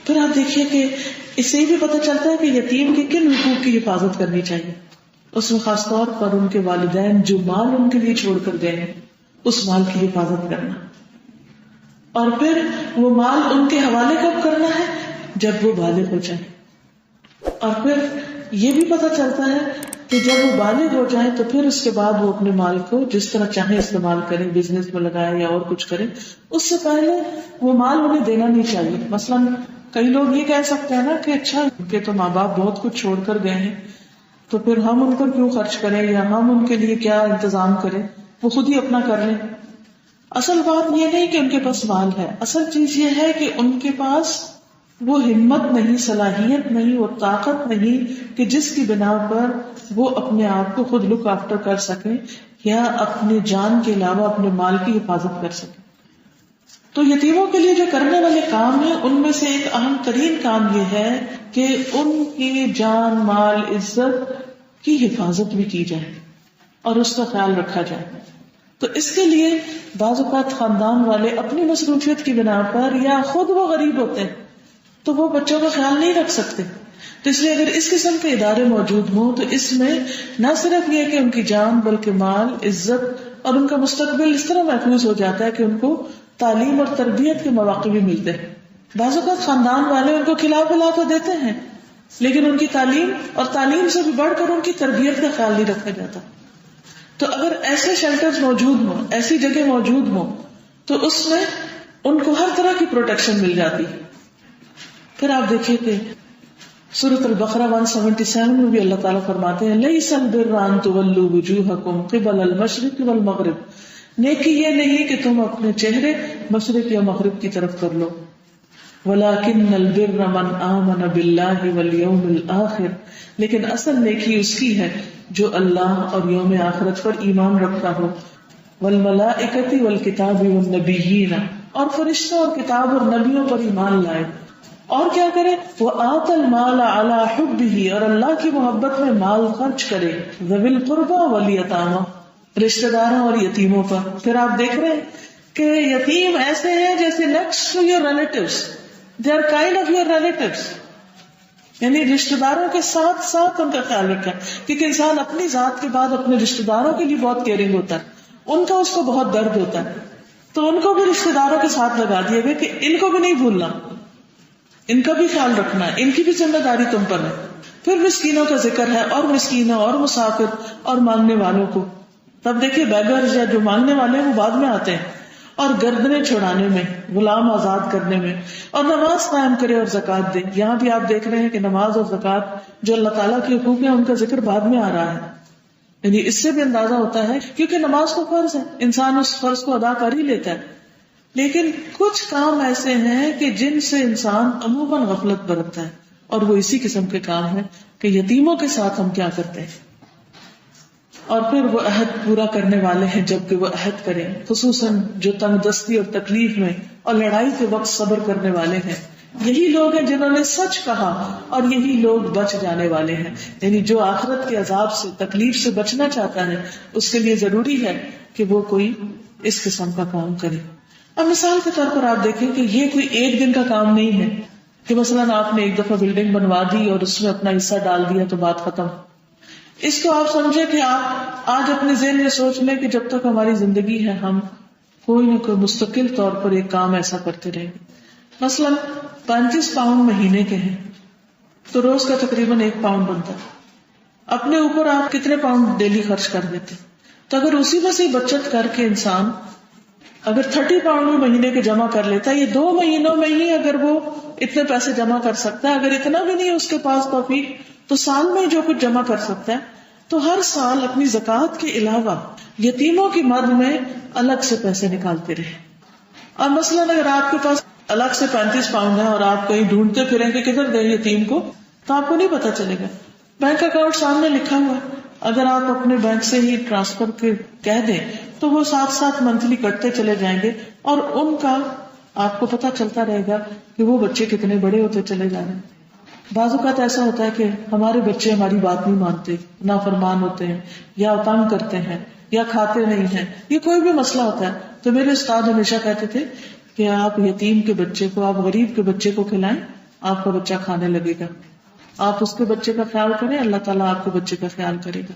پھر آپ دیکھیے کہ اس سے بھی پتہ چلتا ہے کہ یتیم کے کن حقوق کی حفاظت کرنی چاہیے. اس میں خاص طور پر ان کے والدین جو مال ان کے لیے چھوڑ کر گئے ہیں اس مال کی حفاظت کرنا. اور پھر وہ مال ان کے حوالے کب کرنا ہے؟ جب وہ بالغ ہو جائیں. اور پھر یہ بھی پتہ چلتا ہے کہ جب وہ بالغ ہو جائیں تو پھر اس کے بعد وہ اپنے مال کو جس طرح چاہیں استعمال کریں، بزنس میں لگائیں یا اور کچھ کریں. اس سے پہلے وہ مال انہیں دینا نہیں چاہیے. مثلاً کئی لوگ یہ کہہ سکتے ہیں نا کہ اچھا کہ تو ماں باپ بہت کچھ چھوڑ کر گئے ہیں تو پھر ہم ان پر کیوں خرچ کریں یا ہم ان کے لیے کیا انتظام کریں، وہ خود ہی اپنا کر لیں. اصل بات یہ نہیں کہ ان کے پاس مال ہے، اصل چیز یہ ہے کہ ان کے پاس وہ ہمت نہیں، صلاحیت نہیں، وہ طاقت نہیں کہ جس کی بنا پر وہ اپنے آپ کو خود لک آفٹر کر سکیں یا اپنے جان کے علاوہ اپنے مال کی حفاظت کر سکیں. تو یتیموں کے لیے جو کرنے والے کام ہیں ان میں سے ایک اہم ترین کام یہ ہے کہ ان کی جان، مال، عزت کی حفاظت بھی کی جائے اور اس کا خیال رکھا جائے. تو اس کے لیے بعض اوقات خاندان والے اپنی مصروفیت کی بنا پر یا خود وہ غریب ہوتے ہیں تو وہ بچوں کا خیال نہیں رکھ سکتے. تو اس لیے اگر اس قسم کے ادارے موجود ہوں تو اس میں نہ صرف یہ کہ ان کی جان بلکہ مال، عزت اور ان کا مستقبل اس طرح محفوظ ہو جاتا ہے کہ ان کو تعلیم اور تربیت کے مواقع بھی ملتے ہیں. بعض اوقات خاندان والے ان کو کھلا پلا تو دیتے ہیں لیکن ان کی تعلیم اور تعلیم سے بھی بڑھ کر ان کی تربیت کا خیال نہیں رکھا جاتا. تو اگر ایسے شیلٹرز موجود ہوں، ایسی جگہ موجود ہوں تو اس میں ان کو ہر طرح کی پروٹیکشن مل جاتی ہے. پھر آپ دیکھیں کہ سورۃ البقرہ 177 میں بھی اللہ تعالیٰ فرماتے ہیں لیس البر ان تولوا وجوہکم قبل المشرق والمغرب، نیکی یہ نہیں کہ تم اپنے چہرے مشرق یا مغرب کی طرف کر لو، ولکن البر من آمن باللہ والیوم الآخر، لیکن اصل نیکی اس کی ہے جو اللہ اور یوم آخرت پر ایمان رکھتا ہو، والملائکۃ والکتاب والنبیین، اور فرشتوں اور کتاب اور نبیوں پر ایمان لائے. اور کیا کرے؟ وآت المال علی حبہ، اور اللہ کی محبت میں مال خرچ کرے، ذوی القربى والیتامى، رشتہ داروں اور یتیموں پر. پھر آپ دیکھ رہے ہیں کہ یتیم ایسے ہیں جیسے next to your relatives, they are kind of your relatives, یعنی رشتہ داروں کے ساتھ ساتھ ان کا خیال رکھیں. کیونکہ انسان اپنی ذات کے بعد اپنے رشتہ داروں کے لیے بہت کیئرنگ ہوتا ہے، ان کا اس کو بہت درد ہوتا ہے، تو ان کو بھی رشتہ داروں کے ساتھ لگا دیے گئے کہ ان کو بھی نہیں بھولنا، ان کا بھی خیال رکھنا ہے، ان کی بھی ذمہ داری تم پر ہے. پھر مسکینوں کا ذکر ہے، اور مسکینوں اور مسافر اور مانگنے والوں کو. تب دیکھیے بیگرز یا جو مانگنے والے ہیں وہ بعد میں آتے ہیں. اور گردنیں چھڑانے میں، غلام آزاد کرنے میں، اور نماز قائم کرے اور زکوٰۃ دے. یہاں بھی آپ دیکھ رہے ہیں کہ نماز اور زکوٰۃ جو اللہ تعالیٰ کے حقوق ہیں ان کا ذکر بعد میں آ رہا ہے. یعنی اس سے بھی اندازہ ہوتا ہے کیونکہ نماز کو فرض ہے، انسان اس فرض کو ادا کر ہی لیتا ہے. لیکن کچھ کام ایسے ہیں کہ جن سے انسان عموماً غفلت برتتا ہے، اور وہ اسی قسم کے کام ہیں کہ یتیموں کے ساتھ ہم کیا کرتے ہیں. اور پھر وہ عہد پورا کرنے والے ہیں جبکہ وہ عہد کریں، خصوصاً جو تنگ دستی اور تکلیف میں اور لڑائی کے وقت صبر کرنے والے ہیں. یہی لوگ ہیں جنہوں نے سچ کہا اور یہی لوگ بچ جانے والے ہیں. یعنی جو آخرت کے عذاب سے، تکلیف سے بچنا چاہتا ہے اس کے لیے ضروری ہے کہ وہ کوئی اس قسم کا کام کرے. اب مثال کے طور پر آپ دیکھیں کہ یہ کوئی ایک دن کا کام نہیں ہے کہ مثلاً آپ نے ایک دفعہ بلڈنگ بنوا دی اور اس میں اپنا حصہ ڈال دیا تو بات ختم. اس کو آپ سمجھے کہ آپ آج اپنے ذہن میں سوچ لیں کہ جب تک ہماری زندگی ہے ہم کوئی نہ کوئی مستقل طور پر ایک کام ایسا کرتے رہیں گے. مثلاً 35 پاؤنڈ مہینے کے ہیں تو روز کا تقریباً 1 پاؤنڈ بنتا ہے. اپنے اوپر آپ کتنے پاؤنڈ ڈیلی خرچ کر دیتے؟ تو اگر اسی میں سے بچت کر کے انسان اگر 30 پاؤنڈ بھی مہینے کے جمع کر لیتا ہے، یہ 2 مہینوں میں ہی اگر وہ اتنے پیسے جمع کر سکتا ہے، اگر اتنا بھی نہیں اس کے پاس توفیق تو سال میں جو کچھ جمع کر سکتا ہے، تو ہر سال اپنی زکوٰۃ کے علاوہ یتیموں کی مد میں الگ سے پیسے نکالتے رہے. اور مثلاً اگر آپ کے پاس الگ سے 35 پاؤنڈ ہے اور آپ کہیں ڈھونڈتے پھریں کہ کدھر دیں یتیم کو، تو آپ کو نہیں پتا چلے گا. بینک اکاؤنٹ سامنے لکھا ہوا ہے، اگر آپ اپنے بینک سے ہی ٹرانسفر کے کہہ دیں تو وہ ساتھ ساتھ منتھلی کٹتے چلے جائیں گے اور ان کا آپ کو پتا چلتا رہے گا کہ وہ بچے کتنے بڑے ہوتے چلے جا رہے ہیں. بعض اوقات ایسا ہوتا ہے کہ ہمارے بچے ہماری بات نہیں مانتے، نافرمان ہوتے ہیں یا تنگ کرتے ہیں یا کھاتے نہیں ہیں، یہ کوئی بھی مسئلہ ہوتا ہے. تو میرے استاد ہمیشہ کہتے تھے کہ آپ یتیم کے بچے کو، آپ غریب کے بچے کو کھلائیں آپ کا بچہ کھانے لگے گا. آپ اس کے بچے کا خیال کریں, اللہ تعالیٰ آپ کے بچے کا خیال کرے گا.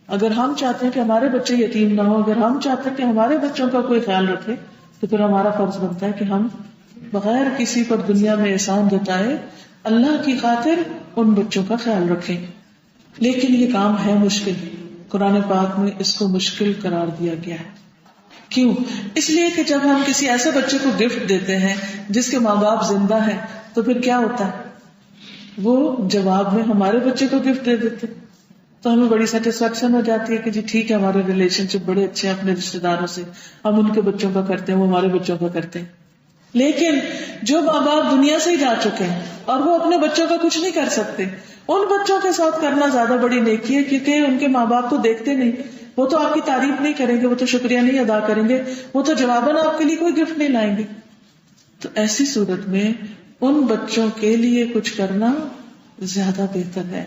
اگر ہم چاہتے ہیں کہ ہمارے بچے یتیم نہ ہو, اگر ہم چاہتے ہیں کہ ہمارے بچوں کا کوئی خیال رکھے, تو پھر ہمارا فرض بنتا ہے کہ ہم بغیر کسی پر دنیا میں احسان جتائے اللہ کی خاطر ان بچوں کا خیال رکھیں. لیکن یہ کام ہے مشکل. قرآن پاک میں اس کو مشکل قرار دیا گیا ہے. کیوں؟ اس لیے کہ جب ہم کسی ایسے بچے کو گفٹ دیتے ہیں جس کے ماں باپ زندہ ہیں, تو پھر کیا ہوتا ہے, وہ جواب میں ہمارے بچے کو گفٹ دے دیتے, تو ہمیں بڑی سیٹسفیکشن ہو جاتی ہے کہ جی ٹھیک ہے, ہمارے ریلیشن شپ بڑے اچھے ہیں اپنے رشتے داروں سے, ہم ان کے بچوں کا کرتے ہیں, وہ ہمارے بچوں کا کرتے ہیں. لیکن جو ماں باپ دنیا سے ہی جا چکے ہیں اور وہ اپنے بچوں کا کچھ نہیں کر سکتے, ان بچوں کے ساتھ کرنا زیادہ بڑی نیکی ہے, کیونکہ ان کے ماں باپ کو دیکھتے نہیں, وہ تو آپ کی تعریف نہیں کریں گے, وہ تو شکریہ نہیں ادا کریں گے, وہ تو جواباً آپ کے لیے کوئی گفٹ نہیں لائیں گے. تو ایسی صورت میں ان بچوں کے لیے کچھ کرنا زیادہ بہتر ہے.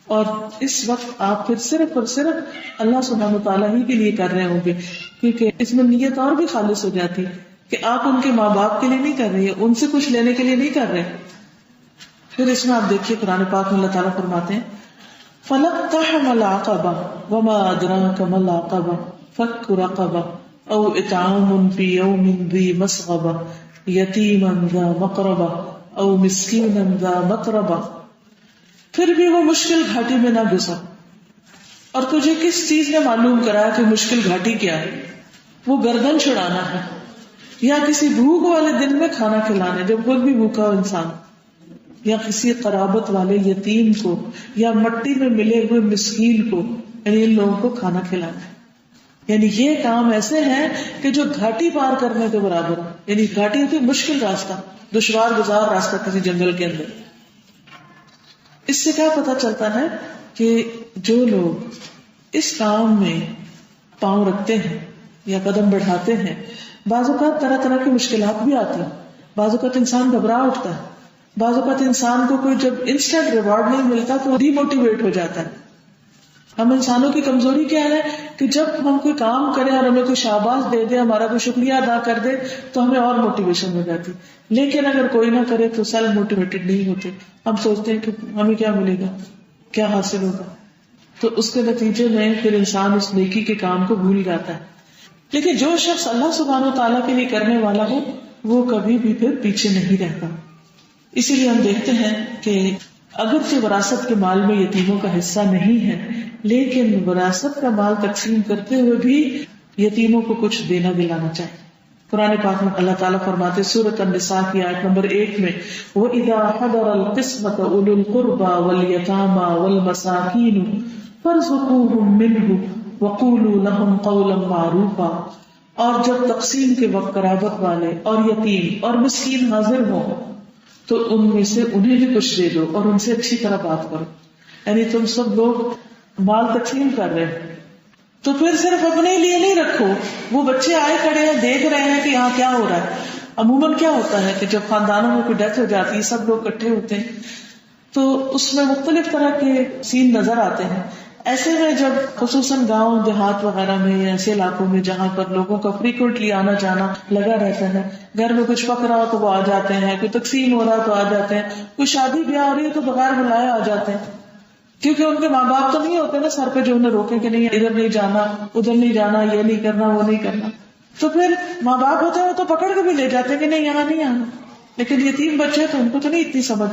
اور اس وقت آپ پھر صرف اور صرف اللہ سبحانہ وتعالیٰ ہی کے لیے کر رہے ہوں گے, کیونکہ اس میں نیت اور بھی خالص ہو جاتی کہ آپ ان کے ماں باپ کے لیے نہیں کر رہے, ان سے کچھ لینے کے لیے نہیں کر رہے. پھر اس میں آپ دیکھیے قرآن پاک میں اللہ تعالیٰ فرماتے ہیں فَلَقْتَحَمَ الْعَقَبَةَ وَمَا أَدْرَاكَ مَا الْعَقَبَةُ فَكُّ رَقَبَةٍ أَوْ إِطْعَامٌ فِي يَوْمٍ ذِي مَسْغَبَةٍ يَتِيمًا ذَا مَقْرَبَةٍ أَوْ مِسْكِينًا ذَا مَتْرَبَةٍ. پھر بھی وہ مشکل گھاٹی میں نہ گھسا. اور تجھے کس چیز نے معلوم کرایا کہ مشکل گھاٹی کیا ہے؟ وہ گردن چھڑانا ہے, یا کسی بھوک والے دن میں کھانا کھلانا جب خود بھی بھوکا ہو انسان, یا کسی قرابت والے یتیم کو, یا مٹی میں ملے ہوئے مسکین کو, یعنی ان لوگوں کو کھانا کھلانا ہے. یعنی یہ کام ایسے ہیں کہ جو گھاٹی پار کرنے کے برابر ہے. یعنی گھاٹی ہوتی مشکل راستہ, دشوار گزار راستہ کسی جنگل کے اندر. اس سے کیا پتا چلتا ہے کہ جو لوگ اس کام میں پاؤں رکھتے ہیں یا قدم بڑھاتے ہیں, بعض اوقات طرح طرح کی مشکلات بھی آتی ہیں, بعض اوقات انسان گھبرا اٹھتا ہے, بعض اوقات انسان کو کوئی جب انسٹنٹ ریوارڈ نہیں ملتا تو ڈی موٹیویٹ ہو جاتا ہے. ہم انسانوں کی کمزوری کیا ہے کہ جب ہم کوئی کام کریں اور ہمیں کوئی شاباش دے دے, ہمارا کوئی شکریہ ادا کر دے, تو ہمیں اور موٹیویشن ہو جاتی. لیکن اگر کوئی نہ کرے تو سیلف موٹیویٹڈ نہیں ہوتے. ہم سوچتے ہیں کہ ہمیں کیا ملے گا, کیا حاصل ہوگا, تو اس کے نتیجے میں پھر انسان اس نیکی کے کام کو بھول جاتا ہے. لیکن جو شخص اللہ سبحانہ و تعالیٰ کے لیے کرنے والا ہو وہ کبھی بھی پھر پیچھے نہیں رہتا. اسی لیے ہم دیکھتے ہیں کہ اگرچہ وراثت کے مال میں یتیموں کا حصہ نہیں ہے, لیکن وراثت کا مال تقسیم کرتے ہوئے بھی یتیموں کو کچھ دینا دلانا چاہیے. قرآن پاک میں اللہ تعالیٰ فرماتے سورۃ النساء کی آیت نمبر 1 میں وَإِذَا حَضَرَ الْقِسْمَةَ أُولُو الْقُرْبَى وَالْيَتَامَى وَالْمَسَاكِينُ فَارْزُقُوهُم مِّنْهُ وَقُولُوا لَهُمْ قَوْلًا مَّعْرُوفًا. اور جب تقسیم کے وقت قرابت والے اور یتیم اور مسکین حاضر ہوں تو ان میں سے انہیں بھی کچھ دے دو اور ان سے اچھی طرح بات کرو. یعنی تم سب لوگ مال تقسیم کر رہے ہیں تو پھر صرف اپنے لیے نہیں رکھو. وہ بچے آئے کھڑے ہیں, دیکھ رہے ہیں کہ یہاں کیا ہو رہا ہے. عموماً کیا ہوتا ہے کہ جب خاندانوں میں کوئی ڈیتھ ہو جاتی ہے, سب لوگ اکٹھے ہوتے ہیں, تو اس میں مختلف طرح کے سین نظر آتے ہیں. ایسے میں جب خصوصاً گاؤں دیہات وغیرہ میں یا ایسے علاقوں میں جہاں پر لوگوں کا فریکوینٹلی آنا جانا لگا رہتا ہے, گھر میں کچھ پک رہا ہو تو وہ آ جاتے ہیں, کوئی تقسیم ہو رہا تو آ جاتے ہیں, کوئی شادی بیاہ ہو رہی ہے تو بغیر بلائے آ جاتے ہیں, کیونکہ ان کے ماں باپ تو نہیں ہوتے نا سر پہ جو انہیں روکے کہ نہیں ادھر نہیں جانا, ادھر نہیں جانا, یہ نہیں کرنا, وہ نہیں کرنا. تو پھر ماں باپ ہوتے ہیں تو پکڑ کے بھی لے جاتے ہیں کہ نہیں یہاں نہیں آنا. لیکن یتیم بچے تو ان کو تو نہیں اتنی سمجھ.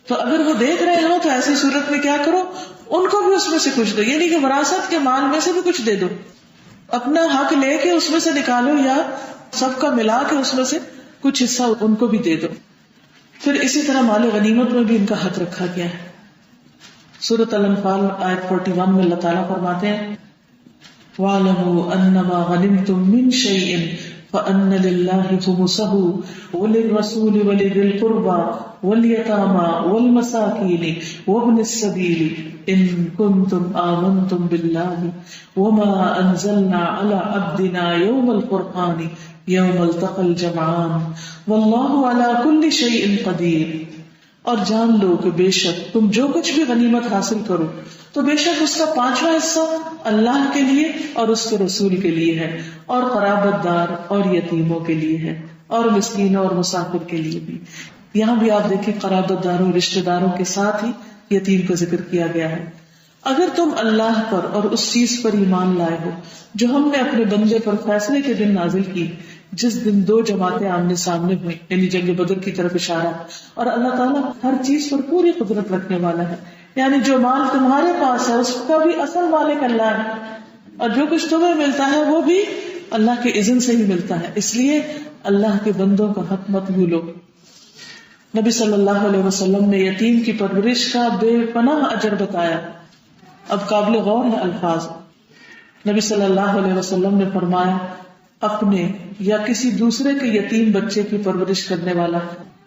تو اگر وہ دیکھ رہے ہو تو ایسی صورت میں کیا کرو, ان کو بھی اس میں سے کچھ دو. یعنی کہ وراثت کے مال میں سے بھی کچھ دے دو, اپنا حق لے کے اس میں سے نکالو یا سب کا ملا کے اس میں سے کچھ حصہ ان کو بھی دے دو. پھر اسی طرح مال غنیمت میں بھی ان کا حق رکھا گیا ہے. سورۃ الانفال آیت 41 میں اللہ تعالیٰ فرماتے ہیں وَاعْلَمُوا أَنَّمَا غَنِمْتُم مِّن شَيْءٍ فَأَنَّ لِلَّهِ خُمُسَهُ وَلِلرَّسُولِ وَلِذِي الْقُرْبَى وَالْيَتَامَى وَالْمَسَاكِينِ وَابْنِ السَّبِيلِ إِن كُنتُمْ آمَنتُم بِاللَّهِ وَمَا أَنزَلْنَا عَلَىٰ عَبْدِنَا يَوْمَ الْفُرْقَانِ يَوْمَ الْتَقَى الْجَمْعَانِ وَاللَّهُ عَلَىٰ كُلِّ شَيْءٍ قَدِيرٌ. اور جان لو کہ بے شک تم جو کچھ بھی غنیمت حاصل کرو تو بے شک اس کا 5واں حصہ اللہ کے لیے اور اس کے رسول کے لیے ہے, اور قرابت دار اور یتیموں کے لیے ہے, اور مسکینوں اور مسافر کے لیے بھی. یہاں بھی آپ دیکھیں قرابت داروں رشتہ داروں کے ساتھ ہی یتیم کا ذکر کیا گیا ہے. اگر تم اللہ پر اور اس چیز پر ایمان لائے ہو جو ہم نے اپنے بندے پر فیصلے کے دن نازل کی، جس دن دو جماعتیں آمنے سامنے ہوئی، یعنی جنگ بدر کی طرف اشارہ، اور اللہ تعالیٰ ہر چیز پر پوری قدرت رکھنے والا ہے، یعنی جو مال تمہارے پاس ہے اس کا بھی اصل مالک اللہ ہے، اور جو کچھ تمہیں ملتا ہے وہ بھی اللہ کے اذن سے ہی ملتا ہے، اس لیے اللہ کے بندوں کا حق مت بھولو. نبی صلی اللہ علیہ وسلم نے یتیم کی پرورش کا بے پناہ اجر بتایا. اب قابل غور ہے الفاظ. نبی صلی اللہ علیہ وسلم نے فرمایا اپنے یا کسی دوسرے کے یتیم بچے کی پرورش کرنے والا،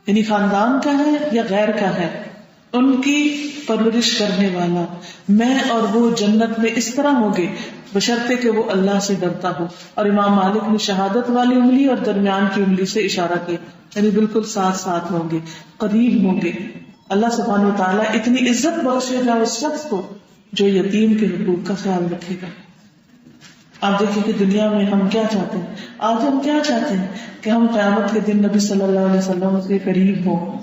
یعنی خاندان کا ہے یا غیر کا ہے، ان کی پرورش کرنے والا، میں اور وہ جنت میں اس طرح ہوں گے بشرطے کہ وہ اللہ سے ڈرتا ہو. اور امام مالک نے شہادت والی انگلی اور درمیان کی انگلی سے اشارہ کیا، یعنی بالکل ساتھ ساتھ ہوں گے، قریب ہوں گے. اللہ سبحانہ و تعالیٰ اتنی عزت بخشے گا اس شخص کو جو یتیم کے حقوق کا خیال رکھے گا. آپ دیکھیں کہ دنیا میں ہم کیا چاہتے ہیں، آج ہم کیا چاہتے ہیں کہ ہم قیامت کے دن نبی صلی اللہ علیہ وسلم کے قریب ہوں،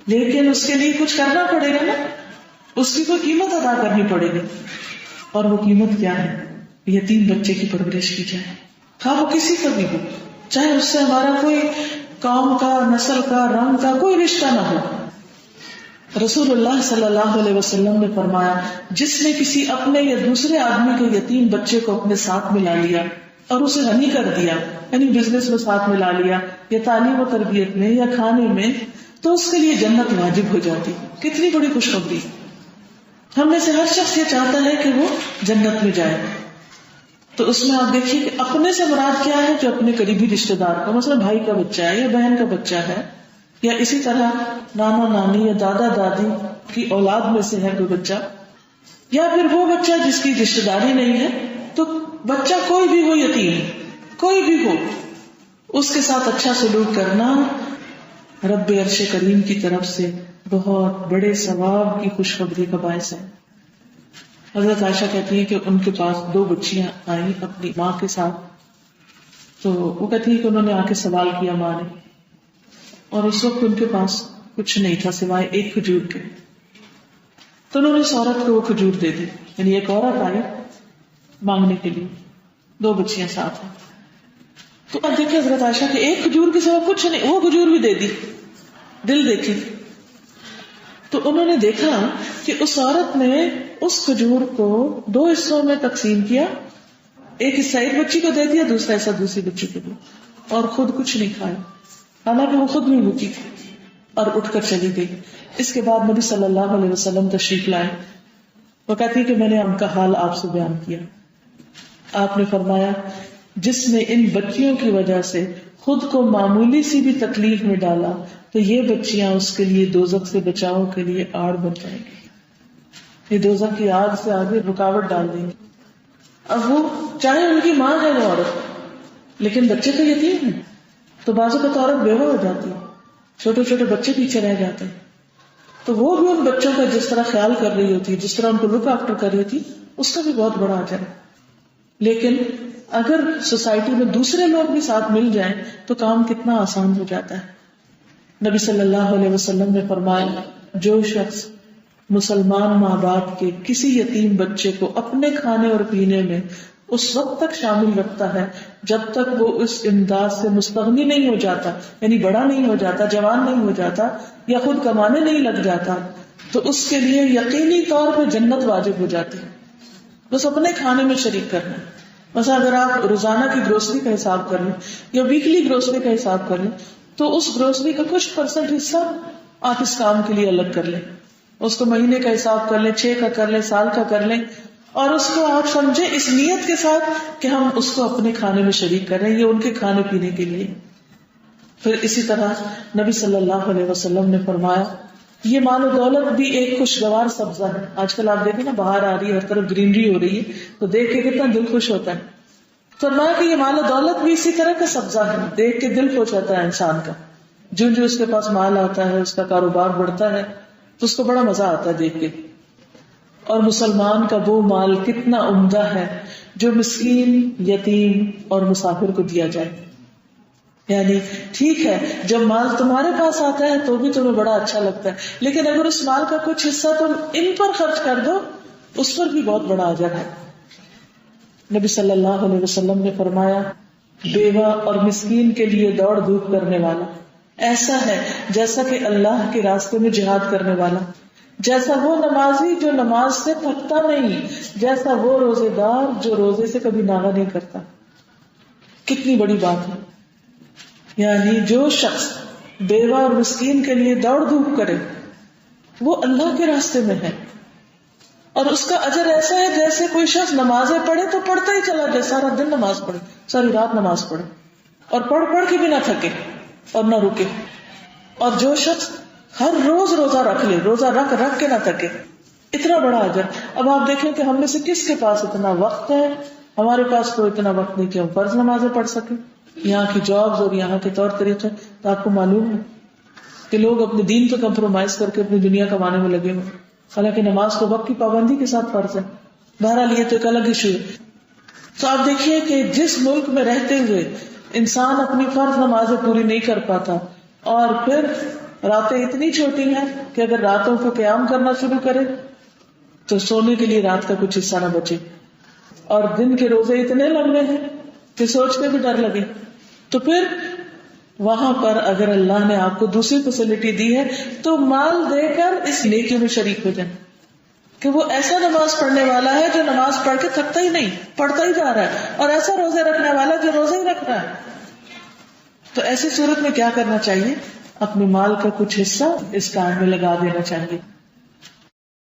لیکن اس کے لیے کچھ کرنا پڑے گا نا، اس کی کوئی قیمت ادا کرنی پڑے گی. اور وہ قیمت کیا ہے؟ یتیم بچے کی پرورش کی جائے، خواہ وہ کسی کا بھی ہو، چاہے اس سے ہمارا کوئی قوم کا، نسل کا، رنگ کا کوئی رشتہ نہ ہو. رسول اللہ صلی اللہ علیہ وسلم نے فرمایا جس نے کسی اپنے یا دوسرے آدمی کے یتیم بچے کو اپنے ساتھ ملا لیا اور اسے غنی کر دیا، یعنی بزنس میں ساتھ ملا لیا یا تعلیم و تربیت میں یا کھانے میں، تو اس کے لیے جنت واجب ہو جاتی. کتنی بڑی خوشخبری. ہم میں سے ہر شخص یہ چاہتا ہے کہ وہ جنت میں جائے. تو اس میں آپ دیکھیے کہ اپنے سے مراد کیا ہے؟ جو اپنے قریبی رشتہ دار کا، مثلا بھائی کا بچہ ہے یا بہن کا بچہ ہے، یا اسی طرح نانا نانی یا دادا دادی کی اولاد میں سے ہے کوئی بچہ، یا پھر وہ بچہ جس کی رشتہ داری نہیں ہے. تو بچہ کوئی بھی ہو، یتیم کوئی بھی ہو، اس کے ساتھ اچھا سلوک کرنا رب عرش کریم کی طرف سے بہت بڑے ثواب کی خوشخبری کا باعث ہے. حضرت عائشہ کہتی ہے کہ ان کے پاس 2 بچیاں آئیں اپنی ماں کے ساتھ، تو وہ کہتی ہے کہ انہوں نے آ کے سوال کیا ماں نے، اور اس وقت ان کے پاس کچھ نہیں تھا سوائے ایک کھجور کے. تو انہوں نے اس عورت کو وہ کھجور دے دی، یعنی ایک عورت آئی مانگنے کے لیے، 2 بچیاں ساتھ ہیں. تو اب دیکھیں حضرت عائشہ کہ ایک کھجور کے سوا کچھ نہیں، وہ کھجور بھی دے دی. دل دیکھی. تو انہوں نے دیکھا کہ اس عورت نے اس کھجور کو 2 حصوں میں تقسیم کیا، ایک حصہ ایک بچی کو دے دیا، دوسرا حصہ دوسری بچی کو دیا، اور خود کچھ نہیں کھایا، حالانکہ وہ خود بھی بھوکی تھی، اور اٹھ کر چلی گئی. اس کے بعد نبی صلی اللہ علیہ وسلم تشریف لائے. وہ کہتی کہ میں نے ان کا حال آپ سے بیان کیا. آپ نے فرمایا جس نے ان بچیوں کی وجہ سے خود کو معمولی سی بھی تکلیف میں ڈالا تو یہ بچیاں اس کے لیے دوزخ سے بچاؤ کے لیے آڑ بن جائیں گی. یہ دوزخ کی آگ سے آگے رکاوٹ ڈال دیں گی. اب وہ چاہے ان کی ماں ہے وہ عورت، لیکن بچے تو یتیم ہیں، تو بعض اوقات عورت بیوہ ہو جاتی ہے، چھوٹے چھوٹے بچے پیچھے رہ جاتے ہیں، تو وہ بھی ان بچوں کا جس طرح خیال کر رہی ہوتی ہے، جس طرح ان کو لک آفٹر کر رہی ہوتی، اس کا بھی بہت بڑا اجر ہے. لیکن اگر سوسائٹی میں دوسرے لوگ بھی ساتھ مل جائیں تو کام کتنا آسان ہو جاتا ہے. نبی صلی اللہ علیہ وسلم نے فرمایا جو شخص مسلمان ماں باپ کے کسی یتیم بچے کو اپنے کھانے اور پینے میں اس وقت تک شامل رکھتا ہے جب تک وہ اس امداد سے مستغنی نہیں ہو جاتا، یعنی بڑا نہیں ہو جاتا، جوان نہیں ہو جاتا، یا خود کمانے نہیں لگ جاتا، تو اس کے لیے یقینی طور پہ جنت واجب ہو جاتی ہے. بس اپنے کھانے میں شریک کرنا. بس اگر آپ روزانہ کی گروسری کا حساب کر لیں یا ویکلی گروسری کا حساب کر لیں تو اس گروسری کا کچھ % حصہ آپ اس کام کے لیے الگ کر لیں. اس کو مہینے کا حساب کر لیں، 6 کا کر لیں، سال کا کر لیں، اور اس کو آپ سمجھیں اس نیت کے ساتھ کہ ہم اس کو اپنے کھانے میں شریک کر رہے ہیں، یہ ان کے کھانے پینے کے لیے. پھر اسی طرح نبی صلی اللہ علیہ وسلم نے فرمایا یہ مال و دولت بھی ایک خوشگوار سبزہ ہے. آج کل آپ دیکھیں نا باہر آ رہی ہے، ہر طرف گرینری ہو رہی ہے، تو دیکھ کے کتنا دل خوش ہوتا ہے. فرمایا کہ یہ مال و دولت بھی اسی طرح کا سبزہ ہے، دیکھ کے دل خوش ہوتا ہے انسان کا. جو اس کے پاس مال آتا ہے، اس کا کاروبار بڑھتا ہے، تو اس کو بڑا مزہ آتا ہے دیکھ کے. اور مسلمان کا وہ مال کتنا عمدہ ہے جو مسکین، یتیم اور مسافر کو دیا جائے. یعنی ٹھیک ہے جب مال تمہارے پاس آتا ہے تو بھی تمہیں بڑا اچھا لگتا ہے، لیکن اگر اس مال کا کچھ حصہ تم ان پر خرچ کر دو اس پر بھی بہت بڑا اجر ہے. نبی صلی اللہ علیہ وسلم نے فرمایا بیوہ اور مسکین کے لیے دوڑ دھوپ کرنے والا ایسا ہے جیسا کہ اللہ کے راستے میں جہاد کرنے والا، جیسا وہ نمازی جو نماز سے تھکتا نہیں، جیسا وہ روزے دار جو روزے سے کبھی ناغہ نہیں کرتا. کتنی بڑی بات ہے. یعنی جو شخص بیوہ اور مسکین کے لیے دوڑ دھوپ کرے وہ اللہ کے راستے میں ہے، اور اس کا اجر ایسا ہے جیسے کوئی شخص نمازیں پڑھے تو پڑھتا ہی چلا جائے، سارا دن نماز پڑھے، ساری رات نماز پڑھے اور پڑھ کے بھی نہ تھکے اور نہ رکے. اور جو شخص ہر روز روزہ رکھ لے، روزہ رکھ کے نہ تھکے، اتنا بڑا اجر. اب آپ دیکھیں کہ ہم میں سے کس کے پاس اتنا وقت ہے؟ ہمارے پاس تو اتنا وقت نہیں کہ ہم فرض نمازیں پڑھ سکیں. یہاں کی جابز اور یہاں کے طور طریقے تو آپ کو معلوم ہے کہ لوگ اپنے دین کو کمپرومائز کر کے اپنی دنیا کمانے میں لگے ہوئے، حالانکہ نماز کو وقت کی پابندی کے ساتھ فرض ہے. بہرحال یہ تو ایک الگ ایشو ہے. تو آپ دیکھیے کہ جس ملک میں رہتے ہوئے انسان اپنی فرض نمازیں پوری نہیں کر پاتا، اور پھر راتیں اتنی چھوٹی ہیں کہ اگر راتوں کو قیام کرنا شروع کرے تو سونے کے لیے رات کا کچھ حصہ نہ بچے، اور دن کے روزے اتنے لمبے ہیں کہ سوچ کے بھی ڈر لگے. تو پھر وہاں پر اگر اللہ نے آپ کو دوسری فیسلٹی دی ہے تو مال دے کر اس نیکی میں شریک ہو جائیں کہ وہ ایسا نماز پڑھنے والا ہے جو نماز پڑھ کے تھکتا ہی نہیں، پڑھتا ہی جا رہا ہے، اور ایسا روزے رکھنے والا جو روزے ہی رکھ رہا ہے. تو ایسی صورت میں کیا کرنا چاہیے؟ اپنے مال کا کچھ حصہ اس کام میں لگا دینا چاہیے.